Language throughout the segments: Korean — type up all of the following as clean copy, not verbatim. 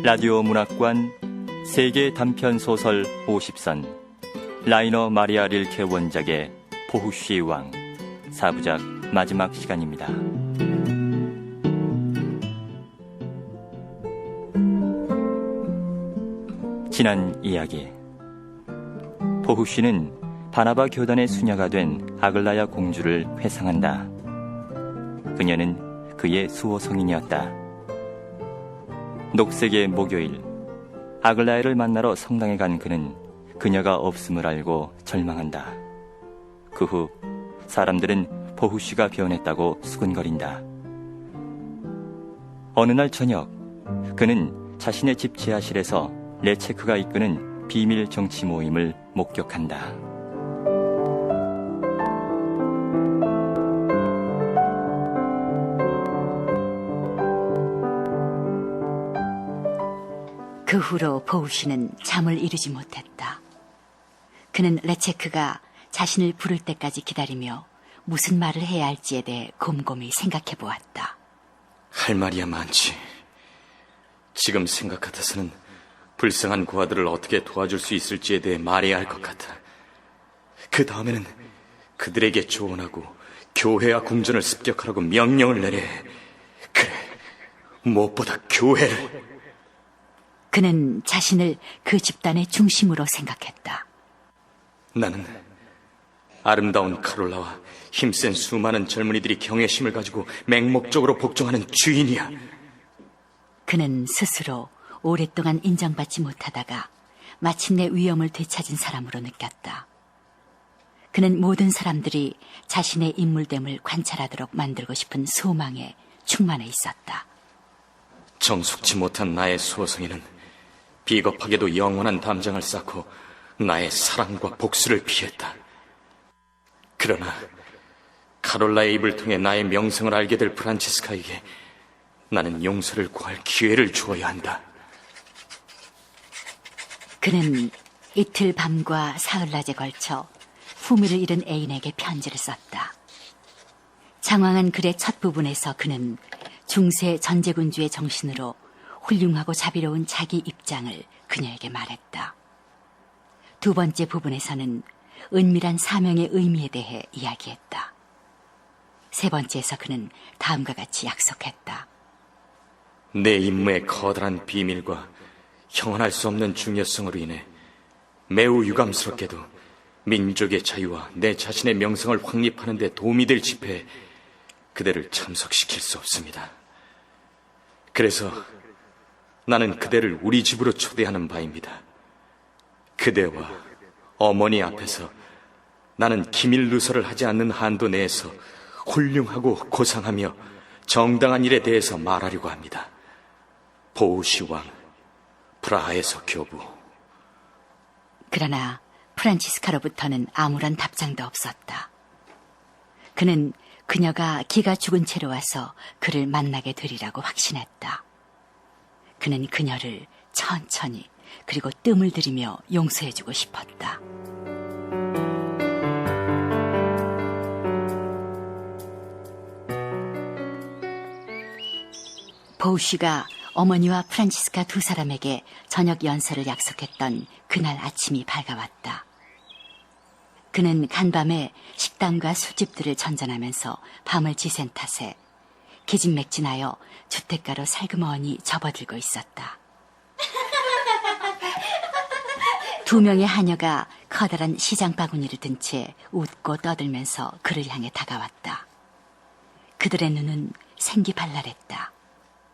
라디오 문학관 세계 단편 소설 50선 라이너 마리아 릴케 원작의 포후쉬 왕 4부작 마지막 시간입니다. 지난 이야기, 포후쉬는 바나바 교단의 수녀가 된 아글라야 공주를 회상한다. 그녀는 그의 수호성인이었다. 녹색의 목요일, 아글라야를 만나러 성당에 간 그는 그녀가 없음을 알고 절망한다. 그 후 사람들은 포후쉬가 변했다고 수군거린다. 어느 날 저녁, 그는 자신의 집 지하실에서 레체크가 이끄는 비밀 정치 모임을 목격한다. 그 후로 포후쉬는 잠을 이루지 못했다. 그는 레체크가 자신을 부를 때까지 기다리며 무슨 말을 해야 할지에 대해 곰곰이 생각해 보았다. 할 말이야 많지. 지금 생각 같아서는 불쌍한 고아들을 어떻게 도와줄 수 있을지에 대해 말해야 할 것 같아. 그 다음에는 그들에게 조언하고 교회와 궁전을 습격하라고 명령을 내려 해. 그래, 무엇보다 교회를. 그는 자신을 그 집단의 중심으로 생각했다. 나는 아름다운 카롤라와 힘센 수많은 젊은이들이 경외심을 가지고 맹목적으로 복종하는 주인이야. 그는 스스로 오랫동안 인정받지 못하다가 마침내 위엄을 되찾은 사람으로 느꼈다. 그는 모든 사람들이 자신의 인물됨을 관찰하도록 만들고 싶은 소망에 충만해 있었다. 정숙지 못한 나의 수호성에는 비겁하게도 영원한 담장을 쌓고 나의 사랑과 복수를 피했다. 그러나 카롤라의 입을 통해 나의 명성을 알게 될 프란치스카에게 나는 용서를 구할 기회를 주어야 한다. 그는 이틀 밤과 사흘낮에 걸쳐 품위를 잃은 애인에게 편지를 썼다. 장황한 글의 첫 부분에서 그는 중세 전제군주의 정신으로 훌륭하고 자비로운 자기 입장을 그녀에게 말했다. 두 번째 부분에서는 은밀한 사명의 의미에 대해 이야기했다. 세 번째에서 그는 다음과 같이 약속했다. 내 임무의 커다란 비밀과 형언할 수 없는 중요성으로 인해 매우 유감스럽게도 민족의 자유와 내 자신의 명성을 확립하는 데 도움이 될 집회에 그대를 참석시킬 수 없습니다. 그래서 나는 그대를 우리 집으로 초대하는 바입니다. 그대와 어머니 앞에서 나는 기밀 누설을 하지 않는 한도 내에서 훌륭하고 고상하며 정당한 일에 대해서 말하려고 합니다. 포후쉬 왕, 프라하에서 교부. 그러나 프란치스카로부터는 아무런 답장도 없었다. 그는 그녀가 기가 죽은 채로 와서 그를 만나게 되리라고 확신했다. 그는 그녀를 천천히 그리고 뜸을 들이며 용서해주고 싶었다. 포후쉬가 어머니와 프란치스카 두 사람에게 저녁 연설을 약속했던 그날 아침이 밝아왔다. 그는 간밤에 식당과 술집들을 전전하면서 밤을 지샌 탓에 기진맥진하여 주택가로 살그머니 접어들고 있었다. 두 명의 하녀가 커다란 시장 바구니를 든 채 웃고 떠들면서 그를 향해 다가왔다. 그들의 눈은 생기발랄했다.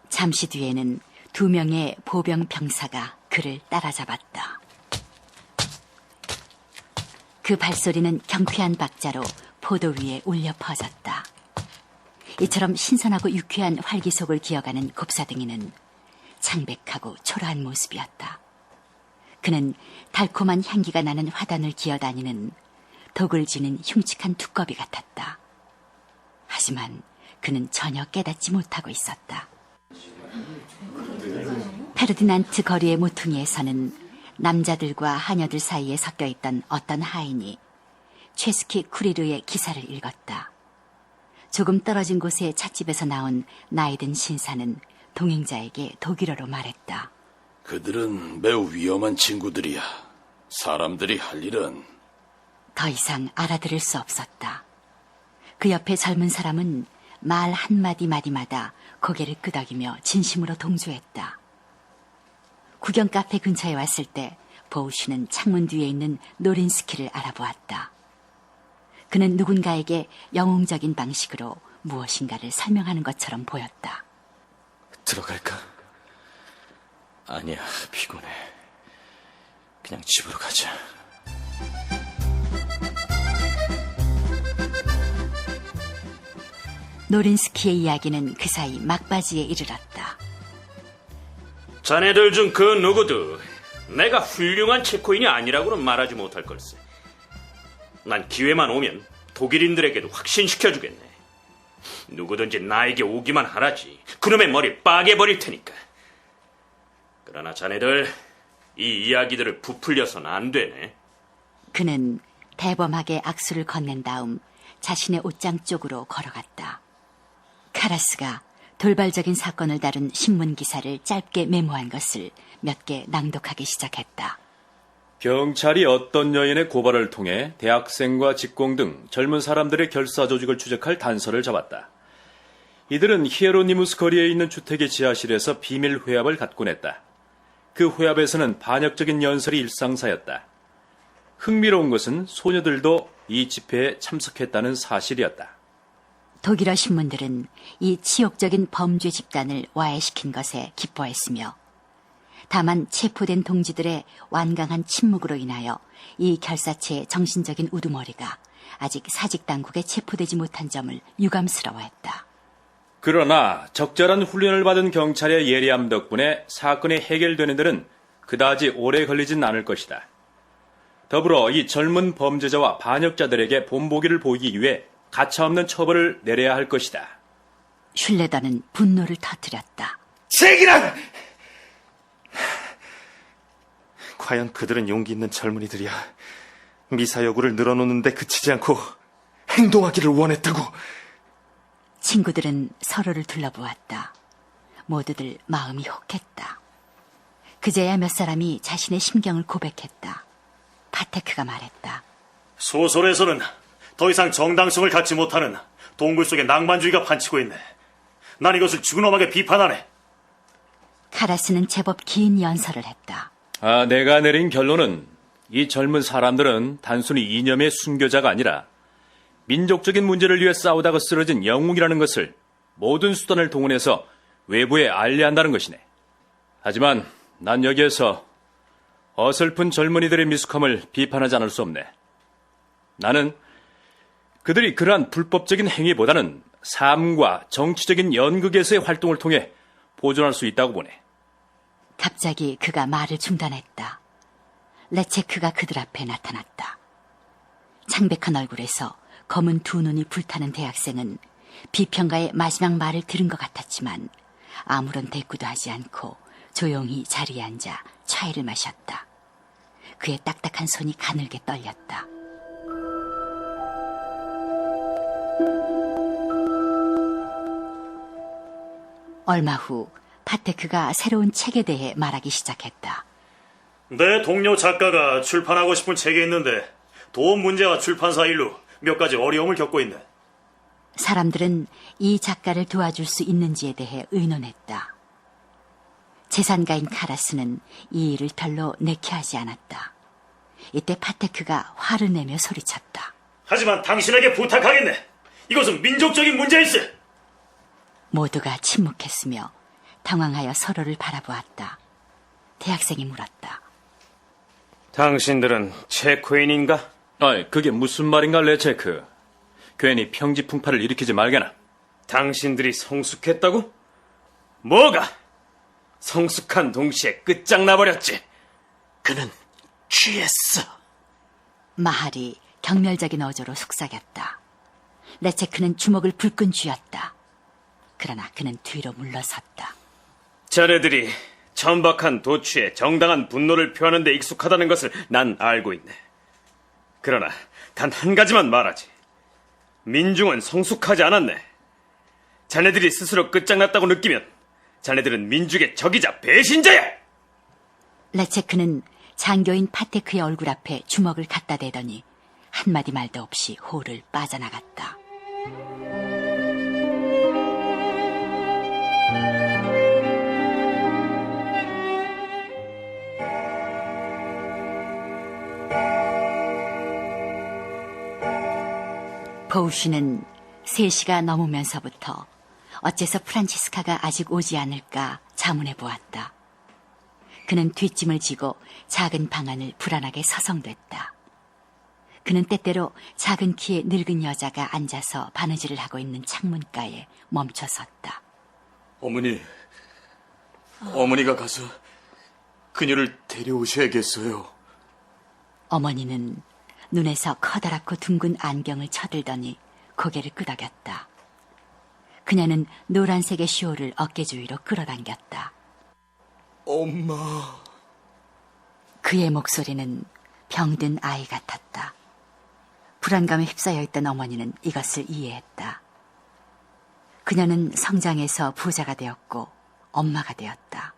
잠시 뒤에는 두 명의 보병 병사가 그를 따라잡았다. 그 발소리는 경쾌한 박자로 포도 위에 울려 퍼졌다. 이처럼 신선하고 유쾌한 활기속을 기어가는 곱사등이는 창백하고 초라한 모습이었다. 그는 달콤한 향기가 나는 화단을 기어다니는 독을 지닌 흉측한 두꺼비 같았다. 하지만 그는 전혀 깨닫지 못하고 있었다. 페르디난트 거리의 모퉁이에서는 남자들과 하녀들 사이에 섞여있던 어떤 하인이 최스키 쿠리르의 기사를 읽었다. 조금 떨어진 곳의 찻집에서 나온 나이든 신사는 동행자에게 독일어로 말했다. 그들은 매우 위험한 친구들이야. 사람들이 할 일은 더 이상 알아들을 수 없었다. 그 옆에 젊은 사람은 말 한마디 마디마다 고개를 끄덕이며 진심으로 동조했다. 구경 카페 근처에 왔을 때 보우씨는 창문 뒤에 있는 노린스키를 알아보았다. 그는 누군가에게 영웅적인 방식으로 무엇인가를 설명하는 것처럼 보였다. 들어갈까? 아니야, 피곤해. 그냥 집으로 가자. 노린스키의 이야기는 그 사이 막바지에 이르렀다. 자네들 중 그 누구도 내가 훌륭한 체코인이 아니라고는 말하지 못할 걸세. 난 기회만 오면 독일인들에게도 확신시켜주겠네. 누구든지 나에게 오기만 하라지. 그놈의 머리 빠개버릴 테니까. 그러나 자네들 이 이야기들을 부풀려서는 안 되네. 그는 대범하게 악수를 건넨 다음 자신의 옷장 쪽으로 걸어갔다. 카라스가 돌발적인 사건을 다룬 신문 기사를 짧게 메모한 것을 몇 개 낭독하기 시작했다. 경찰이 어떤 여인의 고발을 통해 대학생과 직공 등 젊은 사람들의 결사 조직을 추적할 단서를 잡았다. 이들은 히에로니무스 거리에 있는 주택의 지하실에서 비밀 회합을 갖곤 했다. 그 회합에서는 반역적인 연설이 일상사였다. 흥미로운 것은 소녀들도 이 집회에 참석했다는 사실이었다. 독일어 신문들은 이 치욕적인 범죄 집단을 와해시킨 것에 기뻐했으며 다만 체포된 동지들의 완강한 침묵으로 인하여 이 결사체의 정신적인 우두머리가 아직 사직당국에 체포되지 못한 점을 유감스러워했다. 그러나 적절한 훈련을 받은 경찰의 예리함 덕분에 사건이 해결되는 데는 그다지 오래 걸리진 않을 것이다. 더불어 이 젊은 범죄자와 반역자들에게 본보기를 보이기 위해 가차없는 처벌을 내려야 할 것이다. 슐레더는 분노를 터뜨렸다. 제기란! 과연 그들은 용기 있는 젊은이들이야. 미사여구를 늘어놓는데 그치지 않고 행동하기를 원했다고. 친구들은 서로를 둘러보았다. 모두들 마음이 혹했다. 그제야 몇 사람이 자신의 심경을 고백했다. 파테크가 말했다. 소설에서는 더 이상 정당성을 갖지 못하는 동굴 속에 낭만주의가 판치고 있네. 난 이것을 죽은엄하게 비판하네. 카라스는 제법 긴 연설을 했다. 내가 내린 결론은 이 젊은 사람들은 단순히 이념의 순교자가 아니라 민족적인 문제를 위해 싸우다가 쓰러진 영웅이라는 것을 모든 수단을 동원해서 외부에 알려한다는 것이네. 하지만 난 여기에서 어설픈 젊은이들의 미숙함을 비판하지 않을 수 없네. 나는 그들이 그러한 불법적인 행위보다는 삶과 정치적인 연극에서의 활동을 통해 보존할 수 있다고 보네. 갑자기 그가 말을 중단했다. 레체크가 그들 앞에 나타났다. 창백한 얼굴에서 검은 두 눈이 불타는 대학생은 비평가의 마지막 말을 들은 것 같았지만 아무런 대꾸도 하지 않고 조용히 자리에 앉아 차이를 마셨다. 그의 딱딱한 손이 가늘게 떨렸다. 얼마 후 파테크가 새로운 책에 대해 말하기 시작했다. 내 동료 작가가 출판하고 싶은 책이 있는데 돈 문제와 출판사 일로 몇 가지 어려움을 겪고 있네. 사람들은 이 작가를 도와줄 수 있는지에 대해 의논했다. 재산가인 카라스는 이 일을 별로 내키하지 않았다. 이때 파테크가 화를 내며 소리쳤다. 하지만 당신에게 부탁하겠네. 이것은 민족적인 문제일세. 모두가 침묵했으며 당황하여 서로를 바라보았다. 대학생이 물었다. 당신들은 체코인인가? 그게 무슨 말인가, 레체크. 괜히 평지풍파를 일으키지 말게나. 당신들이 성숙했다고? 뭐가? 성숙한 동시에 끝장나버렸지. 그는 취했어. 마할이 경멸적인 어조로 속삭였다. 레체크는 주먹을 불끈 쥐었다. 그러나 그는 뒤로 물러섰다. 자네들이 천박한 도취에 정당한 분노를 표하는 데 익숙하다는 것을 난 알고 있네. 그러나 단 한 가지만 말하지. 민중은 성숙하지 않았네. 자네들이 스스로 끝장났다고 느끼면 자네들은 민족의 적이자 배신자야! 레체크는 장교인 파테크의 얼굴 앞에 주먹을 갖다 대더니 한마디 말도 없이 홀을 빠져나갔다. 보우시는 3시가 넘으면서부터 어째서 프란치스카가 아직 오지 않을까 자문해 보았다. 그는 뒷짐을 지고 작은 방 안을 불안하게 서성댔다. 그는 때때로 작은 키의 늙은 여자가 앉아서 바느질을 하고 있는 창문가에 멈춰 섰다. 어머니가 가서 그녀를 데려오셔야겠어요. 어머니는 눈에서 커다랗고 둥근 안경을 쳐들더니 고개를 끄덕였다. 그녀는 노란색의 쇼를 어깨 주위로 끌어당겼다. 엄마. 그의 목소리는 병든 아이 같았다. 불안감에 휩싸여 있던 어머니는 이것을 이해했다. 그녀는 성장해서 부자가 되었고 엄마가 되었다.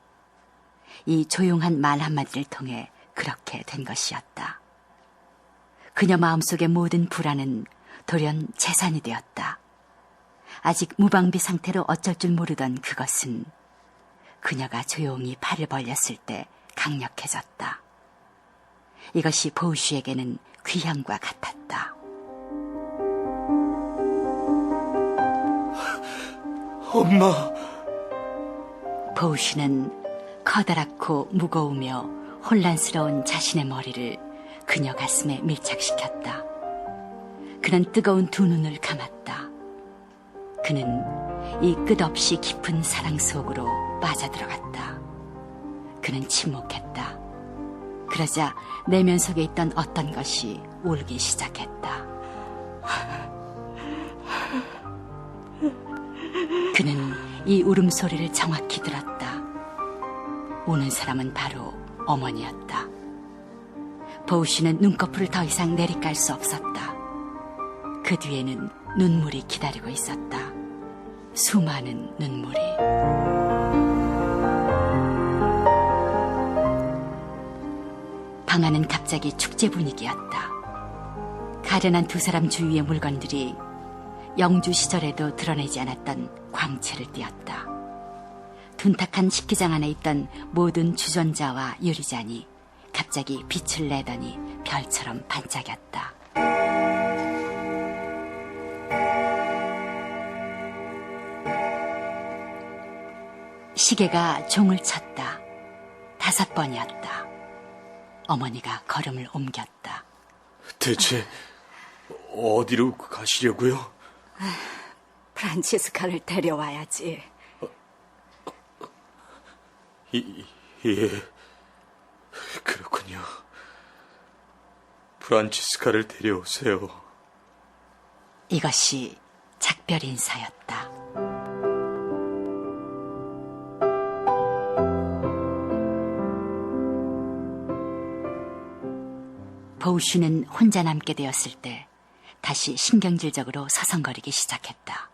이 조용한 말 한마디를 통해 그렇게 된 것이었다. 그녀 마음속의 모든 불안은 돌연 재산이 되었다. 아직 무방비 상태로 어쩔 줄 모르던 그것은 그녀가 조용히 팔을 벌렸을 때 강력해졌다. 이것이 보우쉬에게는 귀향과 같았다. 엄마. 보우쉬는 커다랗고 무거우며 혼란스러운 자신의 머리를 그녀 가슴에 밀착시켰다. 그는 뜨거운 두 눈을 감았다. 그는 이 끝없이 깊은 사랑 속으로 빠져들어갔다. 그는 침묵했다. 그러자 내면 속에 있던 어떤 것이 울기 시작했다. 그는 이 울음소리를 정확히 들었다. 우는 사람은 바로 어머니였다. 보우쉬는 눈꺼풀을 더 이상 내리깔 수 없었다. 그 뒤에는 눈물이 기다리고 있었다. 수많은 눈물이. 방 안은 갑자기 축제 분위기였다. 가련한 두 사람 주위의 물건들이 영주 시절에도 드러내지 않았던 광채를 띠었다. 둔탁한 식기장 안에 있던 모든 주전자와 유리잔이 갑자기 빛을 내더니 별처럼 반짝였다. 시계가 종을 쳤다. 5번이었다. 어머니가 걸음을 옮겼다. 대체 어디로 가시려고요? 프란치스카를 데려와야지. 예, 그렇군요. 프란치스카를 데려오세요. 이것이 작별 인사였다. 보우쉬는 혼자 남게 되었을 때 다시 신경질적으로 서성거리기 시작했다.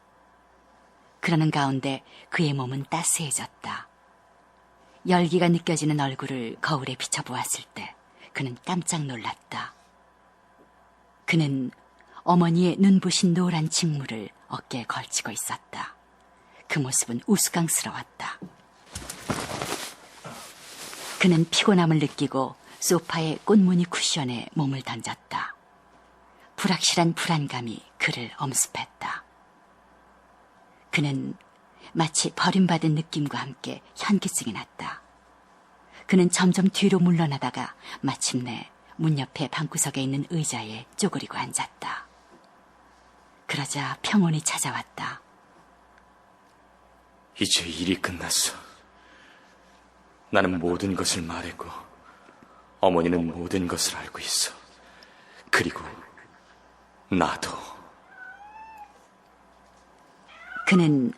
그러는 가운데 그의 몸은 따스해졌다. 열기가 느껴지는 얼굴을 거울에 비춰보았을 때 그는 깜짝 놀랐다. 그는 어머니의 눈부신 노란 직물을 어깨에 걸치고 있었다. 그 모습은 우스꽝스러웠다. 그는 피곤함을 느끼고 소파의 꽃무늬 쿠션에 몸을 던졌다. 불확실한 불안감이 그를 엄습했다. 그는 마치 버림받은 느낌과 함께 현기증이 났다. 그는 점점 뒤로 물러나다가 마침내 문 옆에 방구석에 있는 의자에 쪼그리고 앉았다. 그러자 평온이 찾아왔다. 이제 일이 끝났어. 나는 모든 것을 말했고 어머니는 모든 것을 알고 있어. 그리고 나도. 그는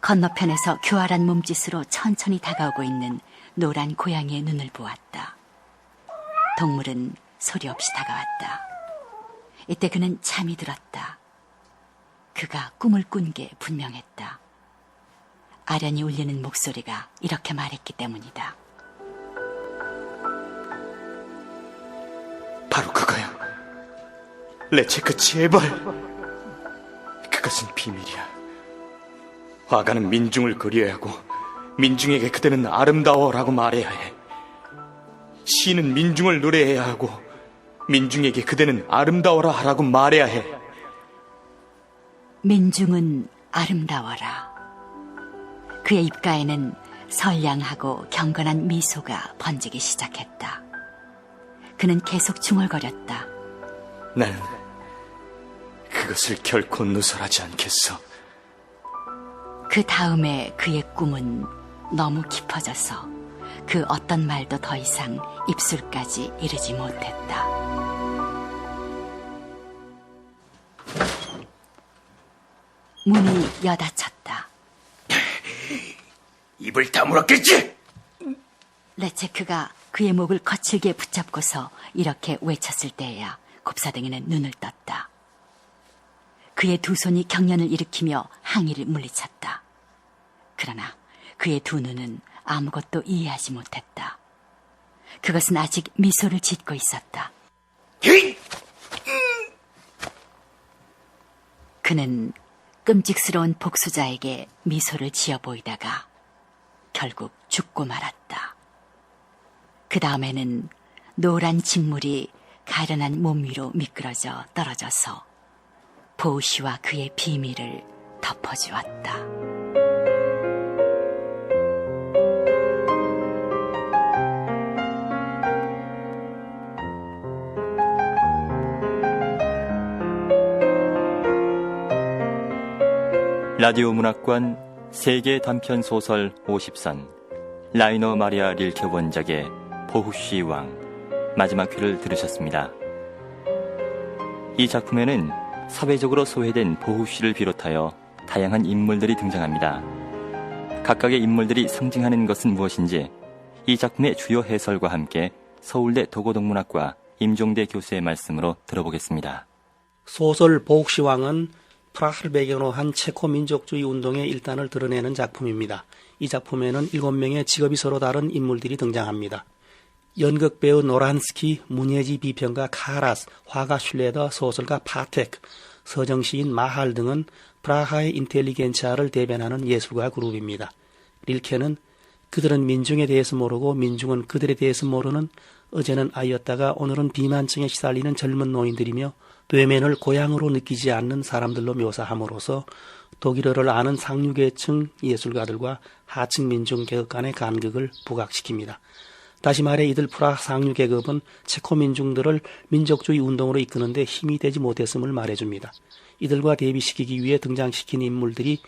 건너편에서 교활한 몸짓으로 천천히 다가오고 있는 노란 고양이의 눈을 보았다. 동물은 소리 없이 다가왔다. 이때 그는 잠이 들었다. 그가 꿈을 꾼 게 분명했다. 아련히 울리는 목소리가 이렇게 말했기 때문이다. 레체크, 제발. 그것은 비밀이야. 화가는 민중을 그려야 하고 민중에게 그대는 아름다워라고 말해야 해. 시는 민중을 노래해야 하고 민중에게 그대는 아름다워라 하라고 말해야 해. 민중은 아름다워라. 그의 입가에는 선량하고 경건한 미소가 번지기 시작했다. 그는 계속 중얼거렸다. 나는 그것을 결코 누설하지 않겠어. 그 다음에 그의 꿈은 너무 깊어져서 그 어떤 말도 더 이상 입술까지 이르지 못했다. 문이 여닫혔다. 입을 다물었겠지? 레체크가 그의 목을 거칠게 붙잡고서 이렇게 외쳤을 때에야 곱사등이는 눈을 떴다. 그의 두 손이 경련을 일으키며 항의를 물리쳤다. 그러나 그의 두 눈은 아무것도 이해하지 못했다. 그것은 아직 미소를 짓고 있었다. 그는 끔찍스러운 복수자에게 미소를 지어 보이다가 결국 죽고 말았다. 그 다음에는 노란 진물이 가련한 몸 위로 미끄러져 떨어져서 보우시와 그의 비밀을 덮어주었다. 라디오 문학관 세계 단편 소설 50선 라이너 마리아 릴케 원작의 보후시 왕 마지막 회를 들으셨습니다. 이 작품에는 사회적으로 소외된 보후시를 비롯하여 다양한 인물들이 등장합니다. 각각의 인물들이 상징하는 것은 무엇인지 이 작품의 주요 해설과 함께 서울대 도고동문학과 임종대 교수의 말씀으로 들어보겠습니다. 소설 보후시 왕은 프라하를 배경으로 한 체코 민족주의 운동의 일단을 드러내는 작품입니다. 이 작품에는 7명의 직업이 서로 다른 인물들이 등장합니다. 연극 배우 노란스키, 문예지 비평가 카라스, 화가 슐레더, 소설가 파텍, 서정시인 마할 등은 프라하의 인텔리겐치아를 대변하는 예술가 그룹입니다. 릴케는 그들은 민중에 대해서 모르고 민중은 그들에 대해서 모르는 어제는 아이였다가 오늘은 비만증에 시달리는 젊은 노인들이며 뇌면을 고향으로 느끼지 않는 사람들로 묘사함으로써 독일어를 아는 상류계층 예술가들과 하층 민중 계급 간의 간극을 부각시킵니다. 다시 말해 이들 프라하 상류계급은 체코 민중들을 민족주의 운동으로 이끄는데 힘이 되지 못했음을 말해줍니다. 이들과 대비시키기 위해 등장시킨 인물들이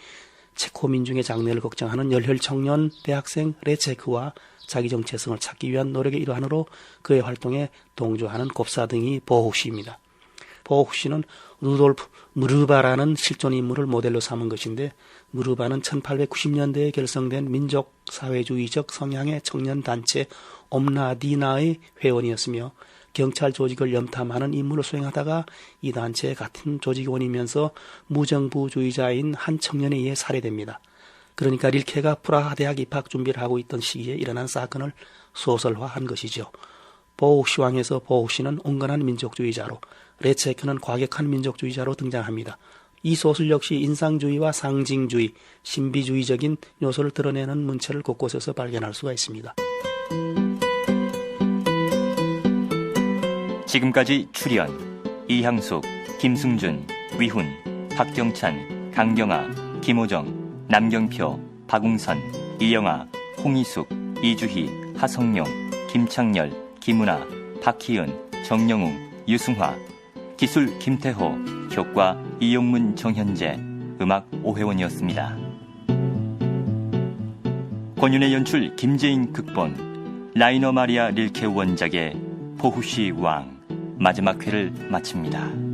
체코 민중의 장래를 걱정하는 열혈 청년 대학생 레체크와 자기 정체성을 찾기 위한 노력의 일환으로 그의 활동에 동조하는 곱사등이 보후시입니다. 보후시는 루돌프 무르바라는 실존 인물을 모델로 삼은 것인데 무르바는 1890년대에 결성된 민족사회주의적 성향의 청년단체 옴라디나의 회원이었으며 경찰 조직을 염탐하는 임무를 수행하다가 이 단체의 같은 조직원이면서 무정부주의자인 한 청년에 의해 살해됩니다. 그러니까 릴케가 프라하 대학 입학 준비를 하고 있던 시기에 일어난 사건을 소설화한 것이죠. 보후시왕에서 보후시는 온건한 민족주의자로, 레체크는 과격한 민족주의자로 등장합니다. 이 소설 역시 인상주의와 상징주의, 신비주의적인 요소를 드러내는 문체를 곳곳에서 발견할 수가 있습니다. 지금까지 출연 이향숙, 김승준, 위훈, 박경찬, 강경아, 김호정, 남경표, 박웅선, 이영아, 홍희숙, 이주희, 하성룡, 김창렬, 김은아, 박희은, 정영웅, 유승화, 기술 김태호, 효과 이용문, 정현재, 음악 오혜원이었습니다. 권윤의 연출 김재인 극본, 라이너 마리아 릴케 원작의 보후시 왕 마지막 회를 마칩니다.